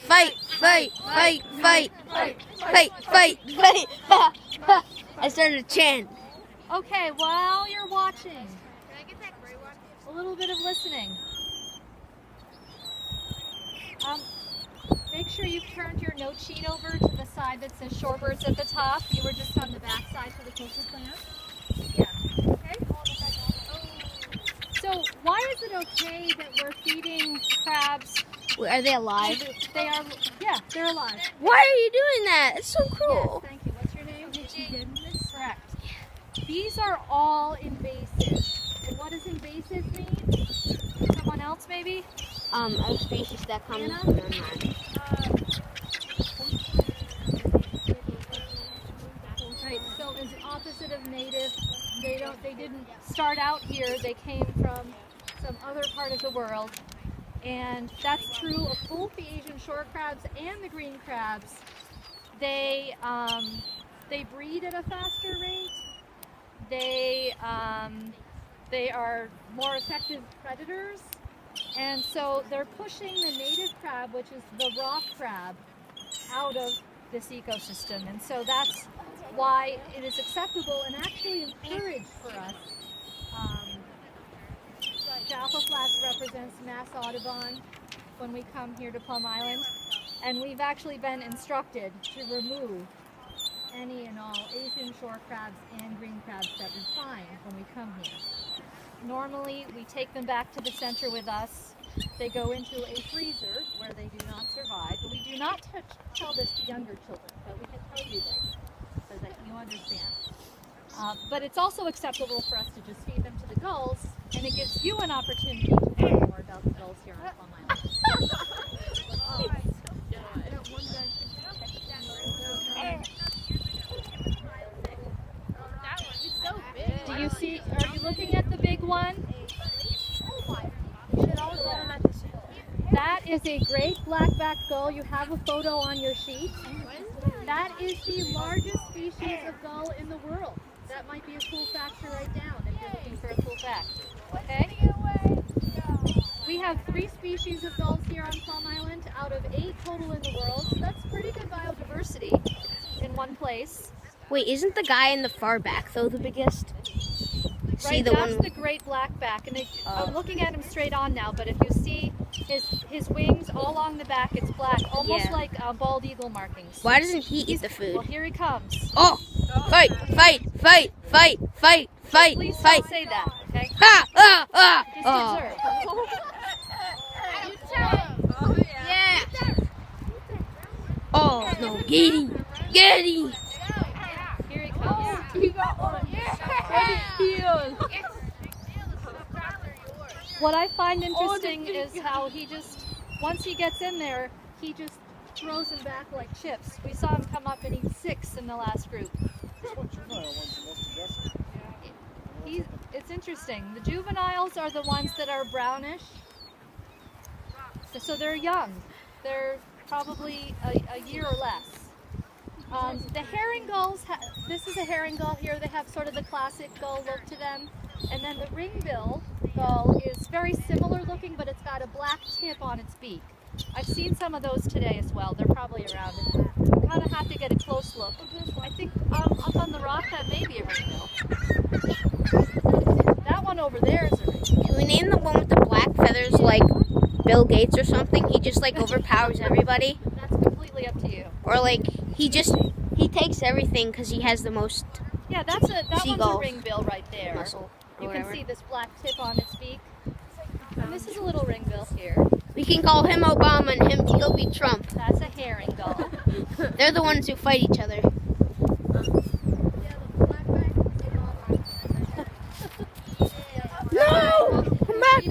fight, fight, fight, fight, fight, fight, fight. I started to chant. Okay, while you're watching, a little bit of listening. Make sure you've turned your note sheet over to the side that says shorebirds at the top. You were just on the back side for the coastal plant. Yeah. Okay. So why is it okay that we're feeding crabs? Are they alive? They are. Yeah, they're alive. Why are you doing that? It's so cool. Yes, thank you. What's your name? Correct. These are all invasive. And what does invasive mean? Someone else maybe? A species that comes Anna? from the land. Right, so is opposite of native. They didn't start out here. They came from some other part of the world. And that's true of both the Asian shore crabs and the green crabs. They breed at a faster rate. They are more effective predators. And so they're pushing the native crab, which is the rock crab, out of this ecosystem. And so that's why it is acceptable and actually encouraged for us. Jaffa Flats represents Mass Audubon when we come here to Plum Island. And we've actually been instructed to remove any and all Asian shore crabs and green crabs that we find when we come here. Normally, we take them back to the center with us. They go into a freezer where they do not survive. But we do not tell this to younger children, but we can tell you this so that you understand. But it's also acceptable for us to just feed them to the gulls, and it gives you an opportunity to learn more about the gulls here on Plum Island. Do you see, are you looking at the big one? That is a great black-backed gull. You have a photo on your sheet. That is the largest species of gull in the world. That might be a cool fact to write down if you're looking for a cool fact. Okay? We have 3 species of gulls here on Plum Island out of 8 total in the world. So that's pretty good biodiversity in one place. Wait, isn't the guy in the far back though the biggest? Right, that's the great blackback, and I'm looking at him straight on now. But if you see his wings all along the back, it's black, almost like bald eagle markings. Why doesn't he eat the food? Well, here he comes. Oh! Fight! Fight! Fight! Fight! Fight! Fight! Please Fight! don't say that, okay? Ha! Ah! Ah! Just observe. Yeah! Oh no! Get him! Get him! Here he comes. What I find interesting is how he just, once he gets in there, he just throws them back like chips. We saw him come up and eat 6 in the last group. It's interesting. The juveniles are the ones that are brownish. So they're young. They're probably a year or less. The herring gulls, this is a herring gull here. They have sort of the classic gull look to them. And then the ringbill gull is very similar looking, but it's got a black tip on its beak. I've seen some of those today as well. They're probably around. Kind of have to get a close look. I think up on the rock that may be a ringbill. That one over there is a ringbill. Can we name the one with the black feathers like Bill Gates or something? He just like overpowers everybody. That's completely up to you. Or like he takes everything because he has the most. Yeah, that one's a seagull ringbill right there. Muscle. You can see this black tip on its beak. And this is a little ringbill here. We can call him Obama and he'll be Trump. That's a herring gull. They're the ones who fight each other. No! Come back!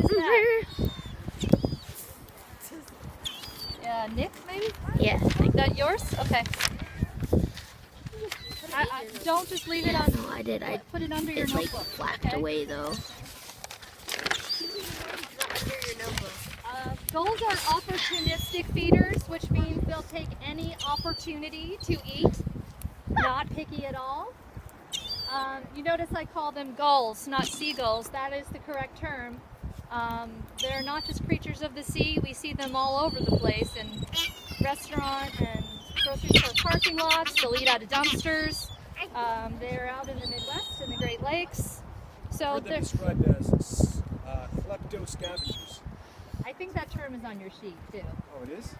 Yeah, Nick, maybe? Yeah. Is that yours? Okay. Don't just leave it on. No, I did. I put it under your It's like notebook. flapped away though. Gulls are opportunistic feeders, which means they'll take any opportunity to eat, not picky at all. You notice I call them gulls, not seagulls. That is the correct term. They're not just creatures of the sea. We see them all over the place, and restaurant and grocery store parking lots. They'll eat out of dumpsters. They're out in the Midwest and the Great Lakes. So They're they're, described as klepto scavengers. I think that term is on your sheet too. Oh, it is?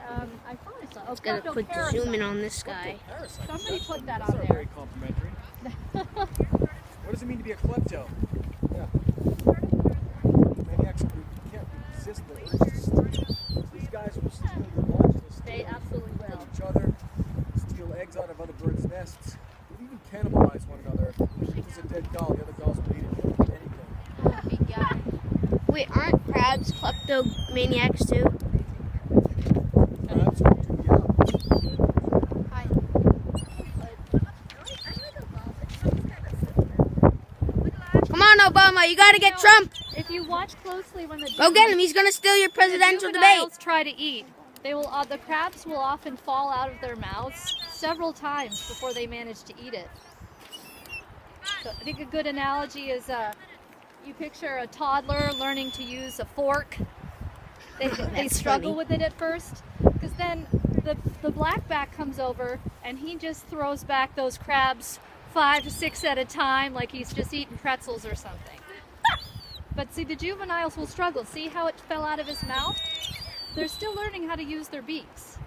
I thought I saw. Let's gotta put the zoom in on this guy. Parasite. Somebody put that That's on not there. very complimentary. What does it mean to be a klepto? Yeah. Maniacs can't resist the urge to steal. These guys will steal your lunch, they'll steal They absolutely from will. each other, steal eggs out of other birds' nests. They'll even cannibalize one another. If there's a dead gull, the other gulls will eat it. Anything. Big guy. Wait, aren't crabs kleptomaniacs too? Crabs will do, yeah. Come on, Obama, you gotta get Trump. If you watch closely when the Go get him. He's gonna steal your presidential debate. juveniles try to eat, they will. The crabs will often fall out of their mouths several times before they manage to eat it. So I think a good analogy is you picture a toddler learning to use a fork. They That's struggle funny. with it at first, because then the blackback comes over and he just throws back those crabs 5 to 6 at a time, like he's just eating pretzels or something. But see, the juveniles will struggle. See how it fell out of his mouth? They're still learning how to use their beaks.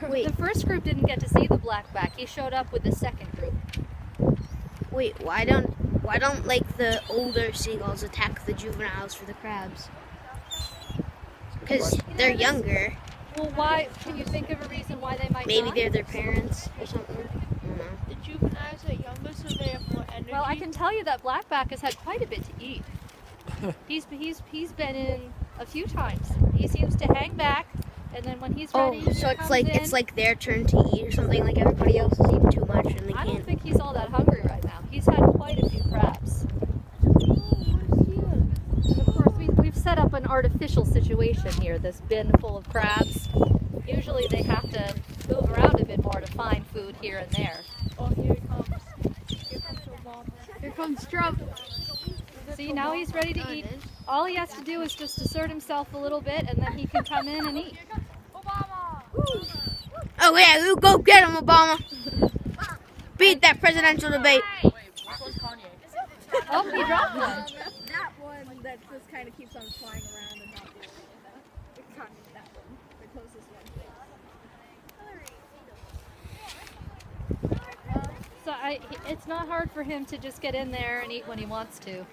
Wait, The first group didn't get to see the blackback. He showed up with the second group. wait. Why don't like the older seagulls attack the juveniles for the crabs? Because they're younger. Well, why? Can you think of a reason why they might Maybe not? they're their parents or something. I don't know. The juveniles are younger, so they have more energy. Well, I can tell you that blackback has had quite a bit to eat. He's been in a few times. He seems to hang back, and then when he's Oh, ready, so he it's comes like in. it's like their turn to eat or something. Like everybody else is eating too much and they I don't can't. think he's all that hungry right now. He's had quite a few crabs. Of course, we've set up an artificial situation here. This bin full of crabs. Usually they have to move around a bit more to find food here and there. Oh, here it comes. Here comes Obama. Here comes Trump. See, now he's ready to eat. All he has to do is just assert himself a little bit, and then he can come in and eat. Oh yeah, you go get him, Obama. Beat that presidential debate. Oh, he dropped one. That one that just kind of keeps on flying around and not doing anything. It's not that one, the closest one. So it's not hard for him to just get in there and eat when he wants to.